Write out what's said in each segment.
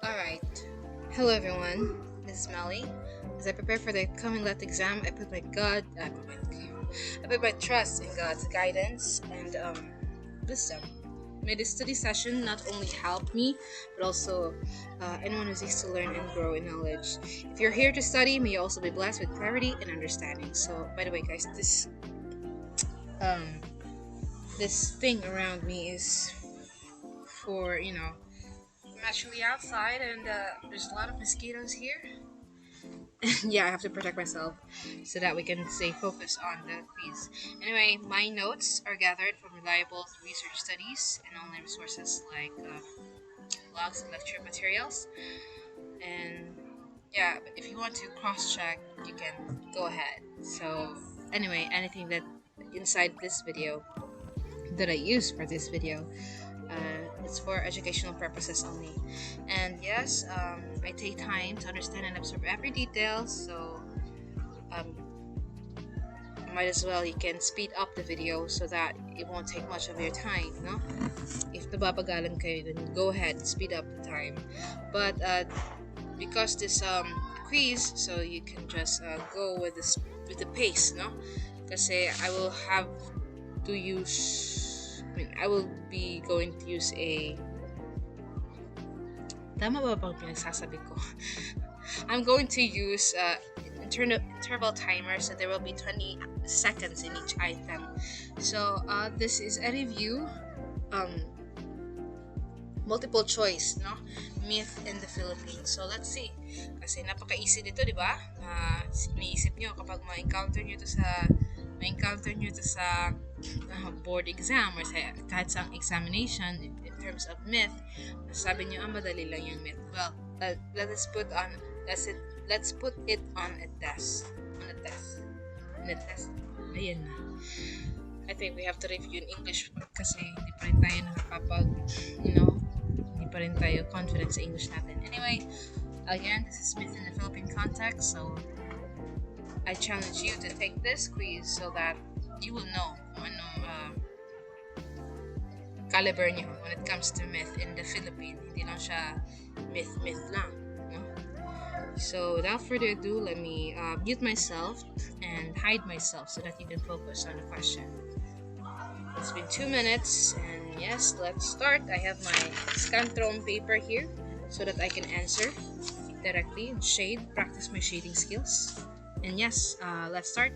Alright. Hello everyone. This is Melly. As I prepare for the coming left exam, I put my trust in God's guidance and wisdom. May this study session not only help me, but also anyone who seeks to learn and grow in knowledge. If you're here to study, may you also be blessed with clarity and understanding. So, by the way, guys, um, this thing around me is for I'm actually outside and there's a lot of mosquitoes here. Yeah, I have to protect myself so that we can stay focused on the quiz. Anyway, my notes are gathered from reliable research studies and online resources like blogs and lecture materials. And yeah, but if you want to cross check, you can go ahead. So, anyway, anything that inside this video that I use for this video it's for educational purposes only. And yes, I take time to understand and absorb every detail, so um, might as well you can speed up the video so that it won't take much of your time, no? If nababagalan kayo, then go ahead, speed up the time. But because this quiz, so you can just go with the pace, no? Kasi I will have to use I will be going to use a tama ba bang pinagsasabi ko? I'm going to use interval timer, so there will be 20 seconds in each item. So this is a review, um, multiple choice, no? Myth in the Philippines. So let's see. Kasi napaka-easy dito, di ba? Iniisip nyo kapag ma-encounter nyo to sa board exam or sa kahit sa examination in terms of myth, sabi nyo, madali lang yung myth. Well, let's put it on a test. On a test. On a test. Ayan na. I think we have to review in English kasi hindi pa rin tayo hindi pa rin tayo confident sa English natin. Anyway, again, this is myth in the Philippine context, so I challenge you to take this quiz so that you will know kung ano caliber niyo when it comes to myth in the Philippines. Hindi lang siya myth lang. No? So without further ado, let me mute myself and hide myself so that you can focus on the question. It's been 2 minutes, and yes, let's start. I have my Scantron paper here so that I can answer directly and practice my shading skills. And yes, let's start.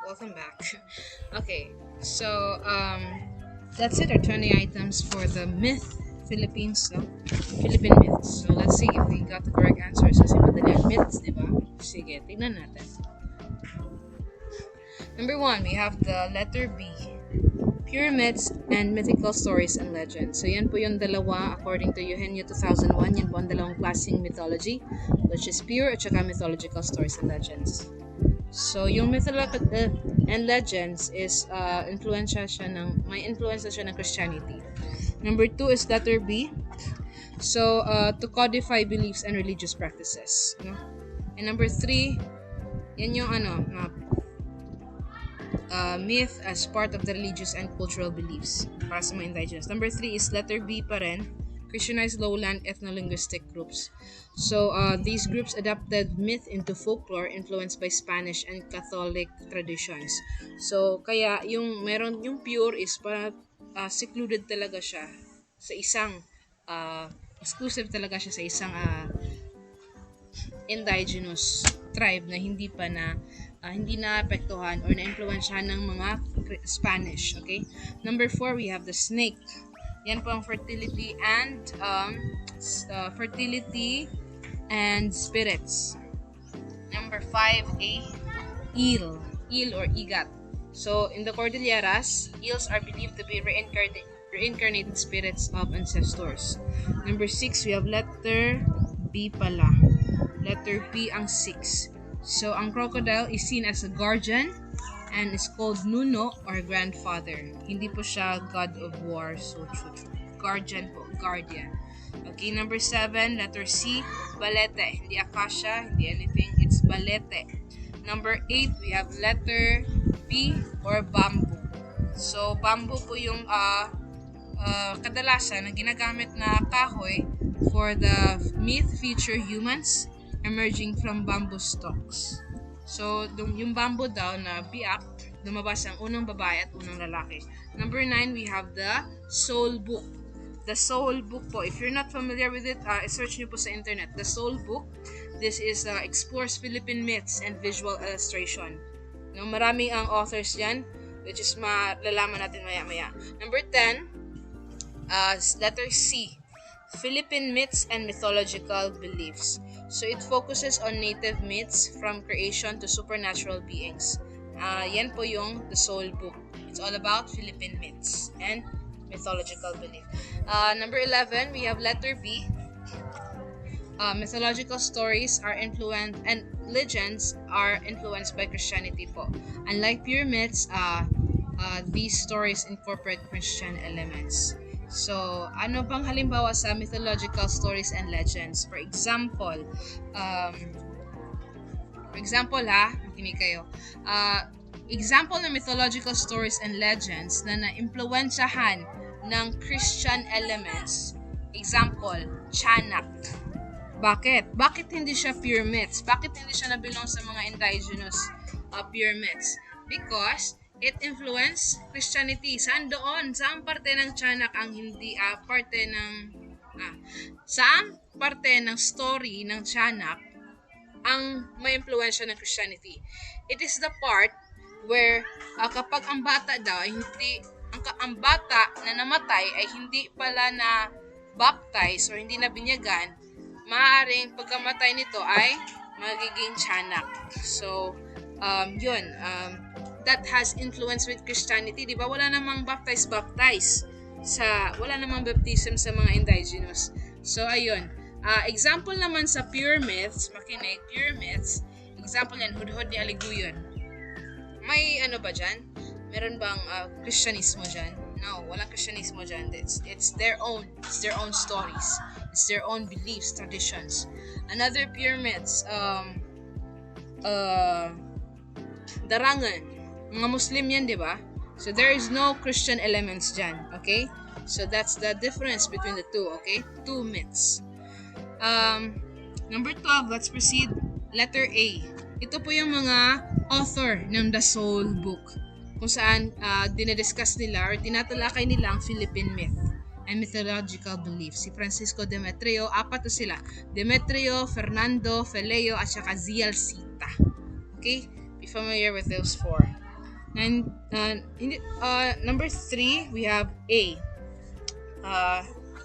welcome back. Okay, so that's it. Our 20 items for the Philippines, no? Philippine myths. So let's see if we got the correct answers. Kasi madali ang myths, di ba? Sige, tingnan natin. Number 1, we have the letter B. Pure myths and mythical stories and legends. So yan po yung dalawa according to Eugenio 2001. Yan po ang dalawang klaseng mythology, which is pure at saka mythological stories and legends. So yung mythological and legends is may influence siya ng Christianity. Number 2 is letter B. So to codify beliefs and religious practices. No? And number 3, yan yung myth as part of the religious and cultural beliefs para sa mga indigenous. Number 3 is letter B pa rin, Christianized lowland ethno-linguistic groups. So these groups adapted myth into folklore influenced by Spanish and Catholic traditions. So kaya yung pure is para secluded talaga siya sa isang exclusive talaga siya sa isang indigenous tribe na hindi naapektuhan or na-influensyahan ng mga Spanish. Okay? Number 4, we have the snake. Yan po ang fertility and spirits. Number 5, eel or igat. So in the Cordilleras, eels are believed to be reincarnated spirits of ancestors. Number 6, we have letter B pala. Letter P ang 6. So, ang crocodile is seen as a guardian and is called Nuno or grandfather. Hindi po siya god of war. So, guardian po. Guardian. Okay, number 7, letter C, balete. Hindi akasha, hindi anything. It's balete. Number 8, we have letter B or bamboo. So, bamboo po yung kadalasan na ginagamit na kahoy for the myth feature humans emerging from bamboo stalks. So, yung bamboo daw na biak, lumabas ang unang babae at unang lalaki. Number 9, we have the Soul Book. The Soul Book po, if you're not familiar with it, search nyo po sa internet. The Soul Book, this is explores Philippine myths and visual illustration. No, maraming ang authors yan, which is malalaman natin maya-maya. Number 10, letter C, Philippine myths and mythological beliefs. So it focuses on native myths from creation to supernatural beings. Yan po yung The Soul Book. It's all about Philippine myths and mythological belief. Number 11, we have letter B. Mythological stories are influenced and legends are influenced by Christianity po. Unlike pure myths, these stories incorporate Christian elements. So, ano bang halimbawa sa mythological stories and legends? For example, makinig kayo. Example ng mythological stories and legends na na-impluwensyahan ng Christian elements. Example, Tiyanak. Bakit? Bakit hindi siya pure myths? Bakit hindi siya nabilong sa mga indigenous pure myths? Because it influenced Christianity. Saan doon? Saan parte ng Tiyanak ang hindi saan parte ng story ng Tiyanak ang may impluwensya ng Christianity? It is the part where kapag ang bata daw ay ang bata na namatay ay hindi pala na baptize or hindi na binyagan, maaaring pagkamatay nito ay magiging Tiyanak. So, that has influence with Christianity, di ba? Wala namang baptize wala namang baptism sa mga indigenous. So ayun, example naman sa pure myths, makinig, pure myths, example yan, hudhod ni Aliguyon. May ano ba dyan? Meron bang Christianismo dyan? No, walang Christianismo dyan. It's their own stories, it's their own beliefs, traditions. Another pure myths, darangan. Mga Muslim yan, di ba? So, there is no Christian elements dyan. Okay? So, that's the difference between the two. Okay? Two myths. Number 12, let's proceed. Letter A. Ito po yung mga author ng The Soul Book. Kung saan dinediscuss nila or tinatalakay nila ang Philippine myth and mythological beliefs. Si Francisco Demetrio, 4 to sila. Demetrio, Fernando, Feleo, at saka Zialcita. Okay? Be familiar with those 4. And number 3, we have A. uh,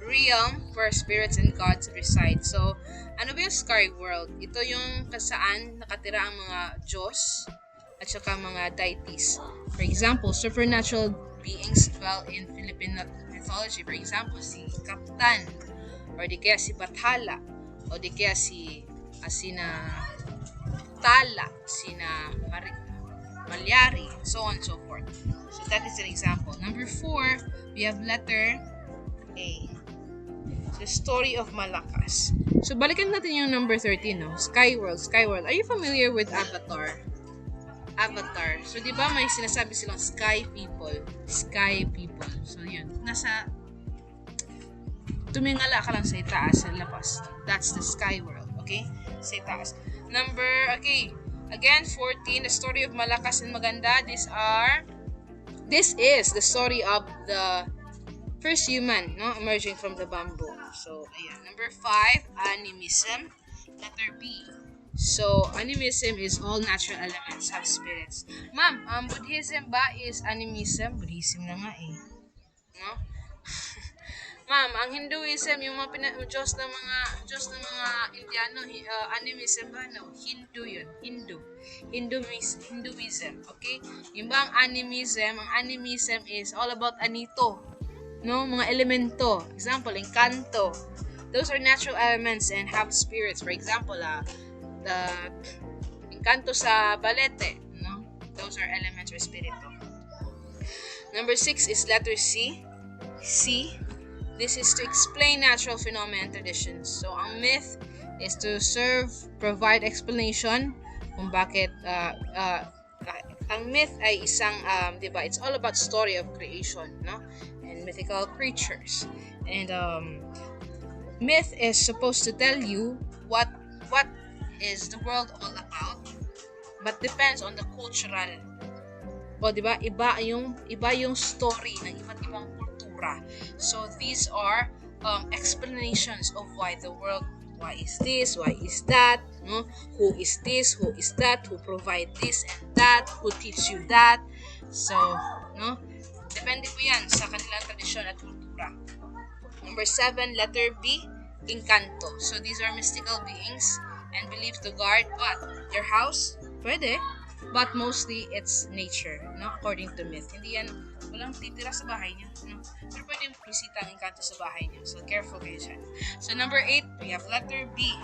realm where spirits and gods reside. So, ano ba yung sky world? Ito yung kasaan nakatira ang mga Diyos at saka mga deities. For example, supernatural beings dwell in Philippine mythology. For example, si Kaptan, or di kaya si Bathala, o di kaya si Asina Tala, Sina Malyari, so on and so forth. So that is an example. Number 4, we have letter A. The story of Malakas. So balikan natin yung number 13, no? Skyworld, Skyworld. Are you familiar with Avatar? Avatar. So di ba may sinasabi silang sky people? Sky people. So yun, nasa tumingala ka lang sa itaas, sa labas. That's the sky world, okay? Sa itaas. Okay. Again, 14, the story of Malakas and Maganda. This is the story of the first human, no, emerging from the bamboo. So, ayan. Number 5, animism. Letter B. So, animism is all natural elements have spirits. Ma'am, Buddhism ba is animism? Buddhism na nga eh. No? Ma'am, ang Hinduism, yung mga Diyos ng mga Indiano, animism ba? No, Hindu yun. Hinduism, okay? Yung ba ang animism? Ang animism is all about anito. No, mga elemento. Example, encanto. Those are natural elements and have spirits. For example, the encanto sa balete, no? Those are elements or spirito. Number 6 is letter C. C. This is to explain natural phenomena and traditions. So, ang myth is to provide explanation kung bakit ang myth ay isang, di ba, it's all about story of creation, no? And mythical creatures. And myth is supposed to tell you what is the world all about, but depends on the cultural. O di ba? Iba yung story ng iba't ibang kultura. So these are explanations of why the world, why is this, why is that, no? Who is this, who is that, who provide this and that, who teach you that. So, no? Depende po yan sa kanilang tradisyon at kultura. Number 7, letter B, encanto. So these are mystical beings and believed to guard what? Your house? Pwede. But mostly, it's nature, no? According to myth. Hindi yan, walang titira sa bahay niyo, no? Pero pwede bisita ang encanto sa bahay niyo. So, careful kayo dyan. So, number 8, we have letter B.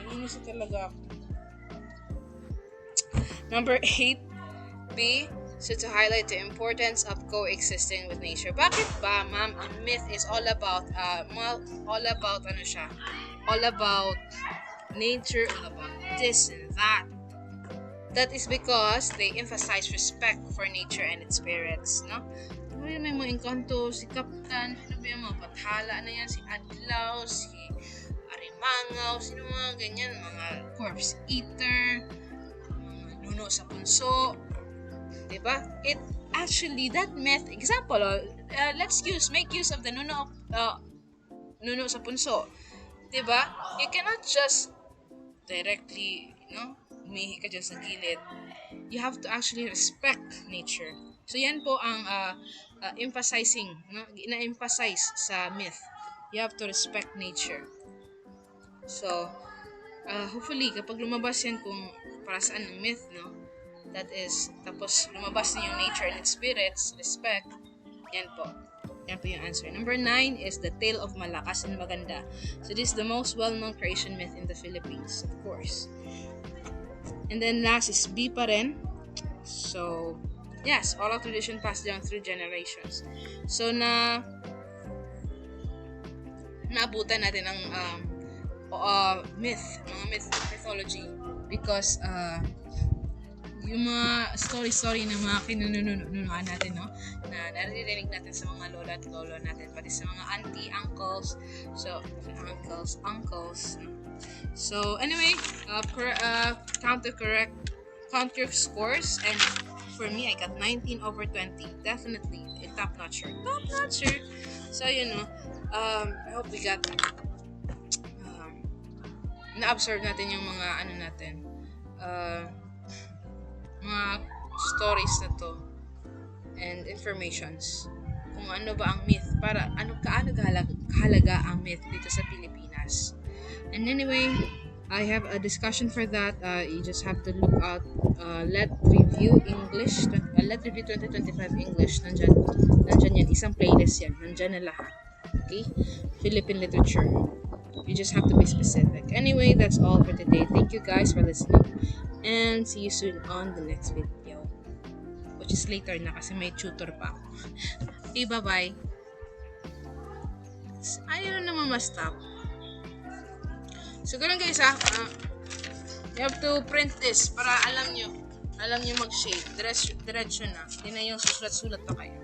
Naiinis talaga ako. Number 8, B. So, to highlight the importance of coexisting with nature. Bakit ba, ma'am, ang myth is all about nature, all about this and that. That is because they emphasize respect for nature and its spirits, no? May mga engkanto, si Kaptan, ano ba yung mga Bathala na yan, si Adlaw, si Arimangaw, sino mga ganyan, mga corpse eater, mga nuno sa punso, diba? It actually, that myth, example, let's make use of the nuno sa punso, diba? You cannot just directly, umihi ka dyan sa gilid. You have to actually respect nature. So yan po ang emphasizing, ina-emphasize sa myth. You have to respect nature. So, hopefully, kapag lumabas yan kung para saan ng myth, no? That is, tapos lumabas na yung nature and its spirits, respect, yan po. Yan po yung answer. Number 9 is the tale of Malakas and Maganda. So this is the most well-known creation myth in the Philippines, of course. And then last is B pa rin. So, yes, oral tradition passed down through generations. So, naabutan natin ng mythology because yung mga story ng mga kinununuan natin, no? Na naririnig natin sa mga lola at lolo natin, pati sa mga auntie, uncles. So, uncles. So, anyway, counter scores, and for me, I got 19 over 20. Definitely a top-notcher. So, I hope we got na-absorb natin yung mga ano natin, uh, mga stories na to and informations kung ano ba ang myth, para kaano kahalaga ang myth dito sa Pilipinas. And anyway, I have a discussion for that. You just have to look out Let Review English, Let Review 2025 English. Nandyan yan, isang playlist yan, nandyan na lahat. Okay? Philippine literature. You just have to be specific. Anyway, that's all for today. Thank you guys for listening, and see you soon on the next video, which is later na kasi may tutor pa ako. Okay, bye-bye. Ayaw na naman ma-stop. So, ganun guys you have to print this para alam nyo mag-shade. Diretso na. Hindi na yung susulat-sulat pa kayo.